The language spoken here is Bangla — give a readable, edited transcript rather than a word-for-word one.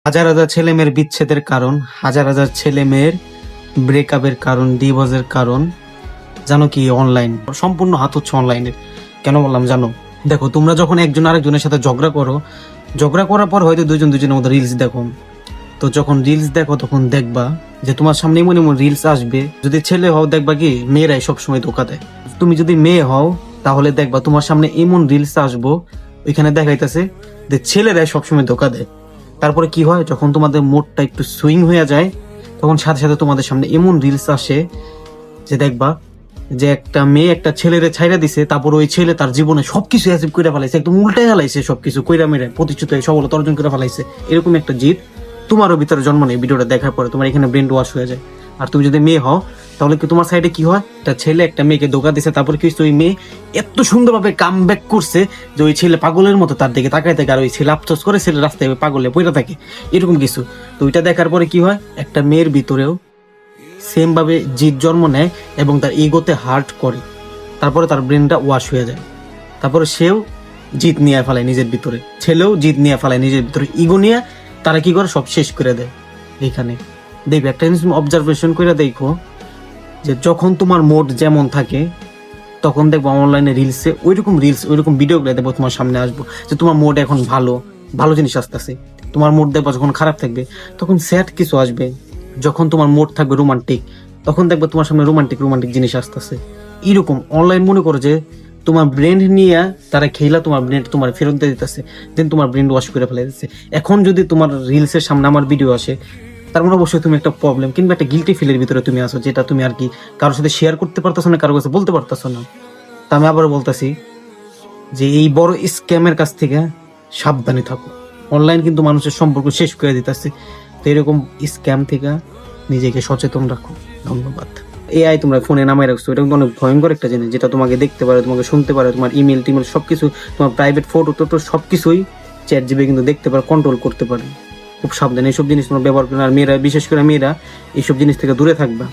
হাজার হাজার ছেলে মেয়ের বিচ্ছেদের কারণ, হাজার হাজার ছেলে মেয়ের ব্রেকআপের কারণ, ডিভোর্সের কারণ জানো কি? অনলাইন। সম্পূর্ণ হাত হচ্ছে অনলাইনের। কেন বললাম জানো? দেখো, তোমরা যখন একজন আরেকজনের সাথে ঝগড়া করো, ঝগড়া করার পর হয়তো দুজনের মধ্যে রিলস দেখো, তো যখন রিলস দেখো তখন দেখবা যে তোমার সামনে এমন এমন রিলস আসবে। যদি ছেলে হও দেখবা কি মেয়েরাই সবসময় ধোকা দেয়। তুমি যদি মেয়ে হও তাহলে দেখবা তোমার সামনে এমন রিলস আসবো, ওইখানে দেখাইতেছে যে ছেলেরাই সবসময় ধোকা দেয়। তারপরে কি হয়, যখন তোমাদের মুডটা একটু সুইং হয়ে যায় তখন সাথে সাথে তোমাদের সামনে এমন রিলস আসে যে দেখবা যে একটা মেয়ে একটা ছেলেরে ছাইরা দিছে, তারপর ওই ছেলে তার জীবনে সবকিছু অ্যাচিভ করে ফেলাইছে, একদম উল্টাই ফেলাইছে, সবকিছু কইরা মেরে প্রতিষ্ঠিত হয়ে সফলতা অর্জন করে ফেলাইছে। এরকম একটা জিদ তোমারও ভিতরে জন্ম নেই। ভিডিওটা দেখার পরে তোমার এখানে ব্রেন ওয়াশ হয়ে যায়। আর তুমি যদি মেয়ে হও তাহলে কি তোমার সাইডে কি হয়, একটা ছেলে একটা মেয়েকে ধোকা দিছে, তারপরে কি হচ্ছে, ওই মেয়ে এত সুন্দরভাবে কাম ব্যাক করছে যে ওই ছেলে পাগলের মতো তার দিকে তাকায় থাকে, আর ওই ছেলে আফসোস করে ছেলে রাস্তায় পাগলে পড়ে থাকে, এরকম কিছু। তো ওইটা দেখার পরে কি হয়, একটা মেয়ের ভিতরেও সেম ভাবে জিদ জন্ম নেয় এবং তার ইগোতে হার্ট করে। তারপরে তার ব্রেনটা ওয়াশ হয়ে যায়। তারপরে সেও জিদ নিয়ে ফেলায় নিজের ভিতরে, ছেলেও জিদ নিয়ে ফেলায় নিজের ভিতরে, ইগো নিয়ে তারা কি করে সব শেষ করে দেয়। এইখানে দেখবে একটা জিনিস অবজারভেশন করে দেখো যে যখন তোমার মোড যেমন থাকে তখন দেখবো অনলাইনে রিলসে ওইরকম ভিডিওগুলো দেখবো তোমার সামনে আসবো যে তোমার মোড এখন ভালো ভালো জিনিস আসতেছে। তোমার মোড দেখবো যখন খারাপ থাকবে তখন স্যাড কিছু আসবে। যখন তোমার মোড থাকবে রোমান্টিক তখন দেখবো তোমার সামনে রোমান্টিক জিনিস আসতেছে। এরকম অনলাইন মনে করো যে তোমার ব্রেন নিয়ে তারা খেলা তোমার ব্রেন তোমার ফেরত দিয়ে দিতেছে, দেন তোমার ব্রেন ওয়াশ করে ফেলে দিচ্ছে। এখন যদি তোমার রিলসের সামনে আমার ভিডিও আসে তার মানে অবশ্যই তুমি একটা প্রবলেম কিংবা একটা গিল্টি ফিলের ভিতরে তুমি আসো, যেটা তুমি আর কি কারোর সাথে শেয়ার করতে পারতেছো না, কারোর কাছে বলতে পারতেছো না। তা আমি আবার বলতেছি যে এই বড় স্ক্যামের কাছ থেকে সাবধানে থাকো। অনলাইন কিন্তু মানুষের সম্পর্ক শেষ করে দিতেছে। তো এরকম স্ক্যাম থেকে নিজেকে সচেতন রাখো। ধন্যবাদ। এআই তোমরা ফোনে নামাই রাখছো, এটা কিন্তু অনেক ভয়ঙ্কর একটা জিনিস, যেটা তোমাকে দেখতে পারে, তোমাকে শুনতে পারে, তোমার ইমেল টিমেল সবকিছু, তোমার প্রাইভেট ফটো তো সবকিছুই চ্যাট জিবি কিন্তু দেখতে পারে, কন্ট্রোল করতে পারে। খুব সাবধানে এইসব জিনিস তোমরা ব্যবহার করো। আর মেয়েরা, বিশেষ করে মেয়েরা, এইসব জিনিস থেকে দূরে থাকবা।